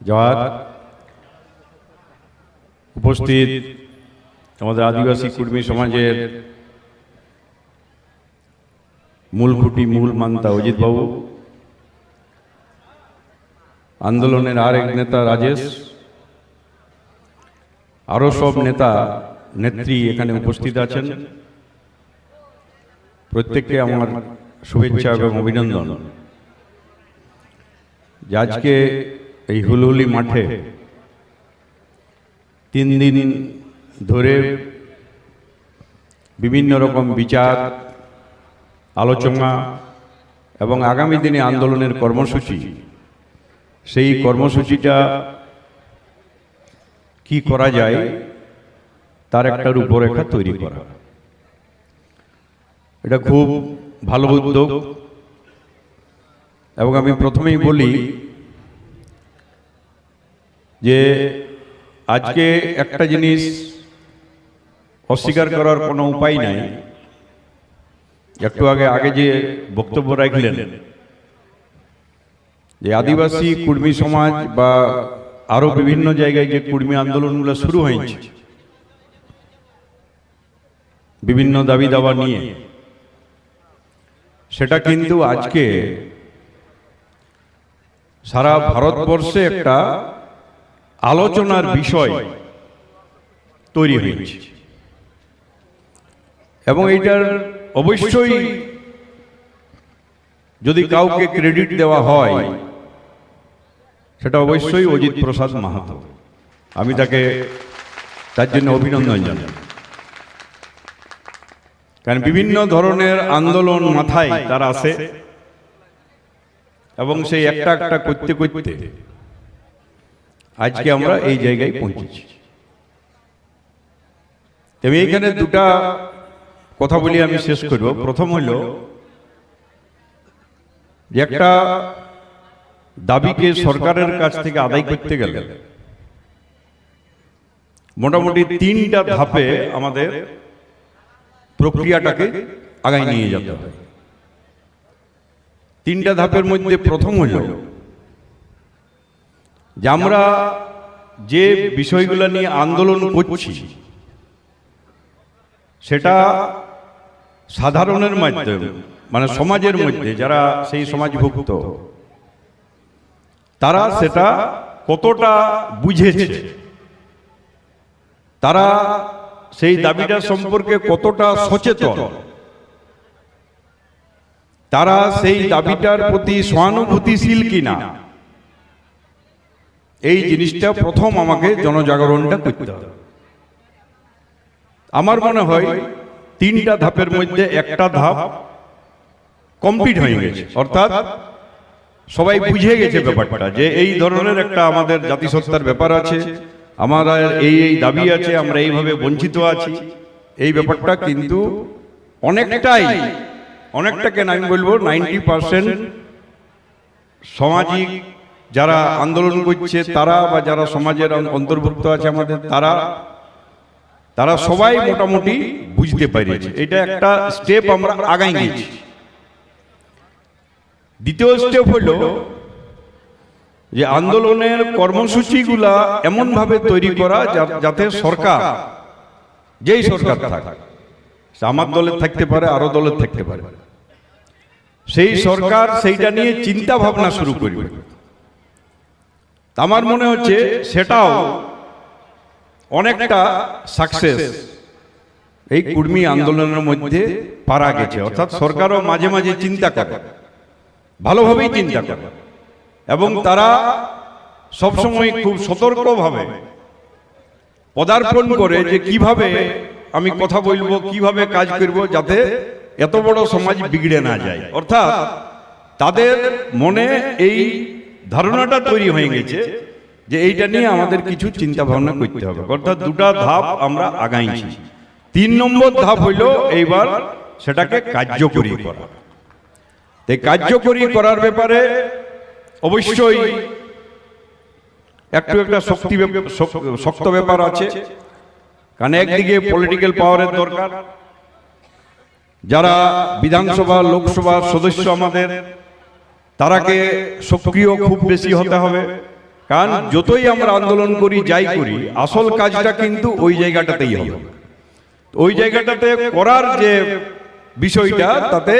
জওয়ার উপস্থিত আমাদের আদিবাসী কুর্মী সমাজের মূল খুঁটি মূল মান্তা অজিত বাবু, আন্দোলনের আরেক নেতা রাজেশ, আরো সব নেতা নেত্রী এখানে উপস্থিত আছেন। প্রত্যেককে আমার শুভেচ্ছা এবং অভিনন্দন। আজকে এই হুলহুলি মাঠে 3 দিন ধরে বিভিন্ন রকম বিচার, আলোচনা এবং আগামী দিনে আন্দোলনের কর্মসূচি, সেই কর্মসূচিটা কি করা যায় তার একটা রূপরেখা তৈরি করা, এটা খুব ভালো উদ্যোগ। এবং আমি প্রথমেই বলি যে আজকে একটা জিনিস অস্বীকার করার কোনো উপায় নাই। একটু আগে যে বক্তব্য রাখলেন যে আদিবাসী কুর্মী সমাজ বা আরো বিভিন্ন জায়গায় যে কুর্মী আন্দোলনগুলো শুরু হয়েছে বিভিন্ন দাবি দাবা নিয়ে, সেটা কিন্তু আজকে সারা ভারতবর্ষে একটা আলোচনার বিষয় তৈরি হয়েছে। এবং এইটার অবশ্যই যদি কাউকে ক্রেডিট দেওয়া হয় সেটা অবশ্যই অজিত প্রসাদ মাহাতো। আমি তাকে তার জন্য অভিনন্দন জানাই। কারণ বিভিন্ন ধরনের আন্দোলন মাথায় তার আছে এবং সেই একটা একটা করতে করতে আজকে আমরা এই জায়গায় পৌঁছেছি। তবে এইখানে দুটা কথা বলি আমি শেষ করব। প্রথম হল যে একটা দাবিকে সরকারের কাছ থেকে আদায় করতে গেলে মোটামুটি 3টা ধাপে আমাদের প্রক্রিয়াটাকে আগায় নিয়ে যেতে হবে। 3টা ধাপের মধ্যে প্রথম হল যে আমরা যে বিষয়গুলো নিয়ে আন্দোলন করছি সেটা সাধারণের মাধ্যমে, মানে সমাজের মধ্যে যারা সেই সমাজভুক্ত তারা সেটা কতটা বুঝেছে, তারা সেই দাবিটা সম্পর্কে কতটা সচেতন, তারা সেই দাবিটার প্রতি সহানুভূতিশীল কিনা, এই জিনিসটা প্রথম আমাকে জনজাগরণটা করতে হবে। আমার মনে হয় 3টা ধাপের মধ্যে একটা ধাপ কমপ্লিট হয়ে গেছে, অর্থাৎ সবাই বুঝে গেছে ব্যাপারটা যে এই ধরনের একটা আমাদের জাতিসত্তার ব্যাপার আছে, আমাদের এই এই দাবি আছে, আমরা এইভাবে বঞ্চিত আছি। এই ব্যাপারটা কিন্তু অনেকটাকে আমি বলবো 90% সামাজিক যারা আন্দোলন করছে তারা বা যারা সমাজের অন্তর্ভুক্ত আছে আমাদের তারা সবাই মোটামুটি বুঝতে পেরেছে। এটা একটা স্টেপ আমরা আগাই গেছি। দ্বিতীয় স্টেপ হলো যে আন্দোলনের কর্মসূচিগুলা এমন ভাবে তৈরি করা যাতে সরকার, যেই সরকার থাকে, আমার দলের থাকতে পারে আরো দলের থাকতে পারে, সেই সরকার সেইটা নিয়ে চিন্তা ভাবনা শুরু করবে। আমার মনে হচ্ছে সেটাও অনেকটা সাকসেস এই কুর্মী আন্দোলনের মধ্যে পারা গেছে। অর্থাৎ সরকারও মাঝে মাঝে চিন্তা করে, ভালোভাবেই চিন্তা করে, এবং তারা সবসময় খুব সতর্কভাবে পদার্পণ করে যে কিভাবে আমি কথা বলবো, কিভাবে কাজ করব যাতে এত বড় সমাজ বিগড়ে না যায়। অর্থাৎ তাদের মনে এই ধারণাটা তৈরি হয়ে গেছে যে এইটা নিয়ে আমাদের কিছু চিন্তা ভাবনা করতে হবে। অর্থাৎ 2টা ধাপ আমরা আগাইছি। 3 নম্বর ধাপ হইল এইবার সেটাকে কার্যকরী করা। এই কার্যকরী করার ব্যাপারে অবশ্যই একটা শক্ত ব্যাপার আছে। কারণ একদিকে পলিটিক্যাল পাওয়ারের দরকার, যারা বিধানসভা লোকসভার সদস্য আমাদের তারাকে সক্রিয় খুব বেশি হতে হবে, কারণ যতই আমরা আন্দোলন করি যাই করি আসল কাজটা কিন্তু ওই জায়গাটাতেই হবে। ওই জায়গাটাতে করার যে বিষয়টা, তাতে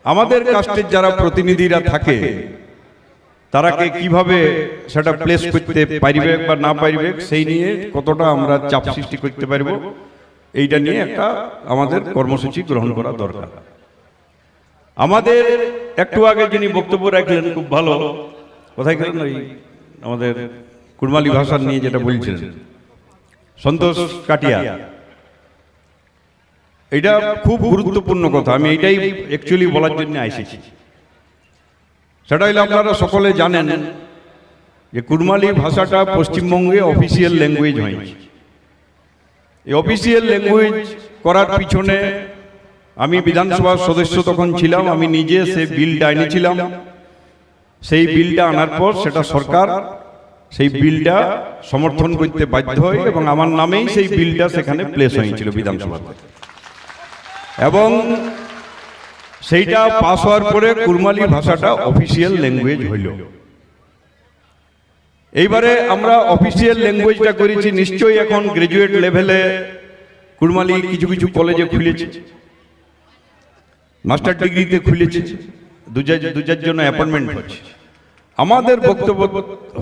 আমাদের কাস্টের যারা প্রতিনিধিরা থাকে তারাকে কিভাবে সেটা প্লেস করতে পারবে বা না পারবে, সেই নিয়ে কতটা আমরা চাপ সৃষ্টি করতে পারবো, এইটা নিয়ে একটা আমাদের কর্মসূচি গ্রহণ করা দরকার। আমাদের একটু আগে যিনি বক্তব্য রাখলেন খুব ভালো, কোথায় গেলেন, ওই আমাদের কুড়মালি ভাষা নিয়ে যেটা বলছিলেন সন্তোষ কাটিয়া, এটা খুব গুরুত্বপূর্ণ কথা। আমি এটাই অ্যাকচুয়ালি বলার জন্য এসেছি। সেটা হলে আপনারা সকলে জানেন যে কুড়মালি ভাষাটা পশ্চিমবঙ্গে অফিসিয়াল ল্যাঙ্গুয়েজ হয়েছে। এই অফিসিয়াল ল্যাঙ্গুয়েজ করার পিছনে আমি বিধানসভার সদস্য তখন ছিলাম, আমি নিজে সেই বিলটা এনেছিলাম। সেই বিলটা আনার পর সেটা সরকার সেই বিলটা সমর্থন করতে বাধ্য হয় এবং আমার নামেই সেই বিলটা সেখানে প্লেস হয়েছিল বিধানসভাতে, এবং সেইটা পাস হওয়ার পরে কুড়মালি ভাষাটা অফিসিয়াল ল্যাঙ্গুয়েজ হইল। এইবারে আমরা অফিসিয়াল ল্যাঙ্গুয়েজটা করেছি, নিশ্চয়ই এখন গ্রাজুয়েট লেভেলে কুড়মালি কিছু কিছু কলেজে খুলেছে, মাস্টার ডিগ্রিতে খুলেছে, দুজার জন্য অ্যাপয়েন্টমেন্ট হচ্ছে। আমাদের বক্তব্য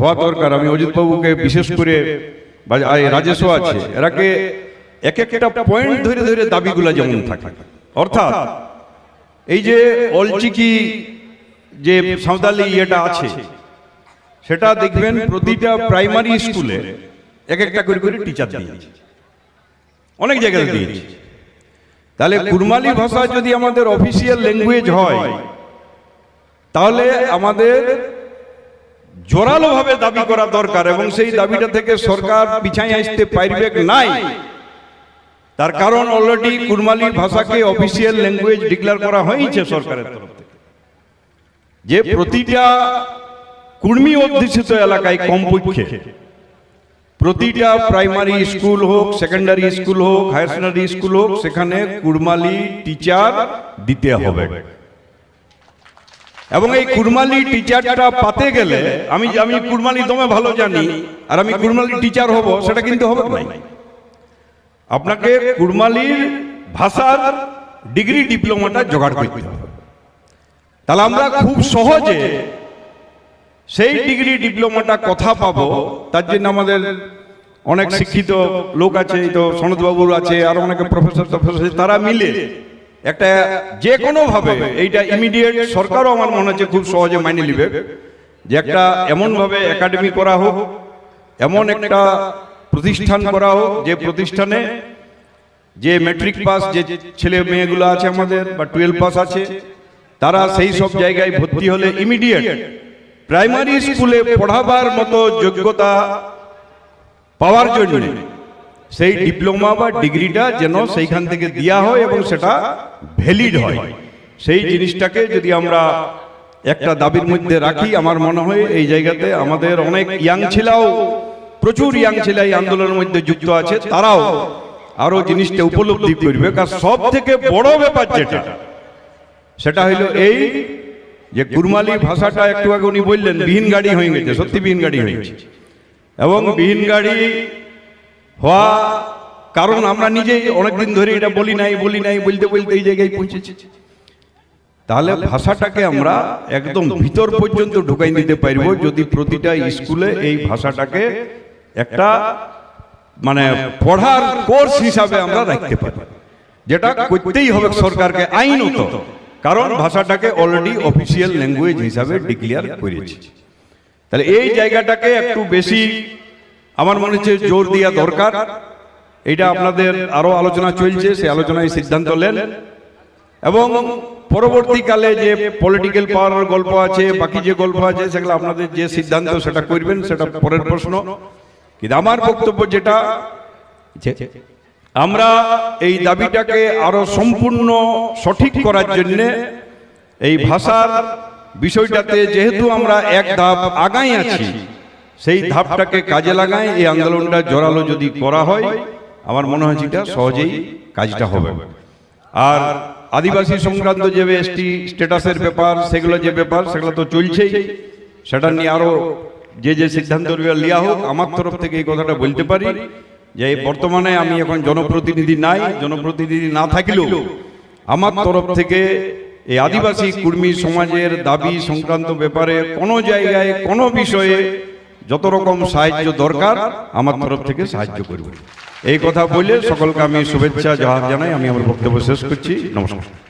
হওয়া দরকার, আমি অজিতবাবুকে বিশেষ করে রাজেশও আছে, এরাকে এক একটা পয়েন্ট ধরে ধরে দাবিগুলা যেমন থাকে, অর্থাৎ এই যে অলচিকি যে সাঁওতালি ইয়েটা আছে, সেটা দেখবেন প্রতিটা প্রাইমারি স্কুলে এক একটা করে করে টিচার দিয়েছে, অনেক জায়গায় দিয়েছে। তাহলে কুড়মালি ভাষা যদি আমাদের অফিসিয়াল ল্যাঙ্গুয়েজ হয়, তাহলে আমাদের জোরালো ভাবে দাবি করা দরকার, এবং সেই দাবিটা থেকে সরকার পিছায় আসতে পারবে নাই। তার কারণ অলরেডি কুড়মালি ভাষাকে অফিসিয়াল ল্যাঙ্গুয়েজ ডিক্লেয়ার করা হয়েছে সরকারের তরফ থেকে, যে প্রতিটা কুর্মী অধ্যুষিত এলাকায় কমপক্ষে প্রতিটা প্রাইমারি স্কুল হোক, সেকেন্ডারি স্কুল হোক, হায়ার সেকেন্ডারি স্কুল হোক, সেখানে কুড়মালি টিচার দিতে হবে। এবং এই কুড়মালি টিচারটা পাতে গেলে আমি কুড়মালি দমে ভালো জানি আর আমি কুড়মালি টিচার হব, সেটা কিন্তু হবে না। আপনাকে কুড়মালির ভাষার ডিগ্রি ডিপ্লোমাটা জোগাড় করতে হবে। তাহলে আমরা খুব সহজে সেই ডিগ্রি ডিপ্লোমাটা কথা পাবো। তার জন্য আমাদের অনেক শিক্ষিত লোক আছে, তো সনদবাবুর আছে, আর অনেকে প্রফেসর, তারা মিলে একটা যে কোনো ভাবে এইটা ইমিডিয়েট সরকারও আমার মনে হচ্ছে খুব সহজে মাইনে নিবে, যে একটা এমন ভাবে একাডেমি করা হোক, এমন একটা প্রতিষ্ঠান করা হোক যে প্রতিষ্ঠানে যে ম্যাট্রিক পাস যে ছেলে মেয়েগুলো আছে আমাদের, বা 12 পাস আছে, তারা সেই সব জায়গায় ভর্তি হলে ইমিডিয়েট প্রাইমারি স্কুলে পড়াবার মতো যোগ্যতা পাওয়ার জন্য সেই ডিপ্লোমা বা ডিগ্রিটা যেন সেইখান থেকে দেওয়া হয় এবং সেটা ভ্যালিড হয়। সেই জিনিসটাকে যদি আমরা একটা দাবির মধ্যে রাখি, আমার মনে হয় এই জায়গাতে আমাদের অনেক ইয়াং ছেলেও, প্রচুর ইয়াং ছেলে এই আন্দোলনের মধ্যে যুক্ত আছে, তারাও আরো জিনিসটা উপলব্ধি করবে। কারণ সব থেকে বড় ব্যাপার যেটা, সেটা হলো এই যে কুড়মালি ভাষাটা একটু আগে উনি বললেন বিহীন গাড়ি হয়ে গেছে, সত্যি বিহীন গাড়ি হয়েছে। এবং বিহীন গাড়ি হওয়া কারণ আমরা নিজেই অনেকদিন ধরে এটা বলি নাই বলতে বলতে এই জায়গায় পৌঁছেছি। তাহলে ভাষাটাকে আমরা একদম ভিতর পর্যন্ত ঢুকাই দিতে পারবো যদি প্রতিটা স্কুলে এই ভাষাটাকে একটা মানে পড়ার কোর্স হিসাবে আমরা রাখতে পারি, যেটা করতেই হবে সরকারকে আইনত, কারণ ভাষাটাকে অলরেডি অফিসিয়াল ল্যাঙ্গুয়েজ হিসাবে ডিক্লেয়ার করেছে। তাহলে এই জায়গাটাকে একটু বেশি আমার মনে হচ্ছে জোর দেওয়া দরকার। এটা আপনাদের আরো আলোচনা চলছে, সেই আলোচনায় সিদ্ধান্ত নেন, এবং পরবর্তীকালে যে পলিটিক্যাল পাওয়ারের গল্প আছে, বাকি যে গল্প আছে, সেগুলো আপনাদের যে সিদ্ধান্ত সেটা করবেন, সেটা পরের প্রশ্ন। কিন্তু আমার বক্তব্য যেটা, আমরা এই দাবিটাকে আরো সম্পূর্ণ সঠিক করার জন্য এই ভাষার বিষয়টাতে যেহেতু আমরা এক ধাপ আগাই আছি, সেই ধাপটাকে কাজে লাগাই এই আন্দোলনটা জোরালো যদি করা হয়, আমার মনে হয় এটা সহজেই কাজটা হবে। আর আদিবাসী সংক্রান্ত যে এসটি স্ট্যাটাসের ব্যাপার, সেগুলো যে ব্যাপার সেগুলো তো চলছেই, সেটা নিয়ে আরো যে সিদ্ধান্ত নেওয়া হোক। আমার তরফ থেকে এই কথাটা বলতে পারি যে এই বর্তমানে আমি এখন জনপ্রতিনিধি নাই, জনপ্রতিনিধি না থাকলেও আমার তরফ থেকে এই আদিবাসী কুর্মী সমাজের দাবি সংক্রান্ত ব্যাপারে কোনো জায়গায় কোনো বিষয়ে যত রকম সাহায্য দরকার আমার তরফ থেকে সাহায্য করব। এই কথা বলে সকলকে আমি শুভেচ্ছা জানাই। আমি আমার বক্তব্য শেষ করছি। নমস্কার।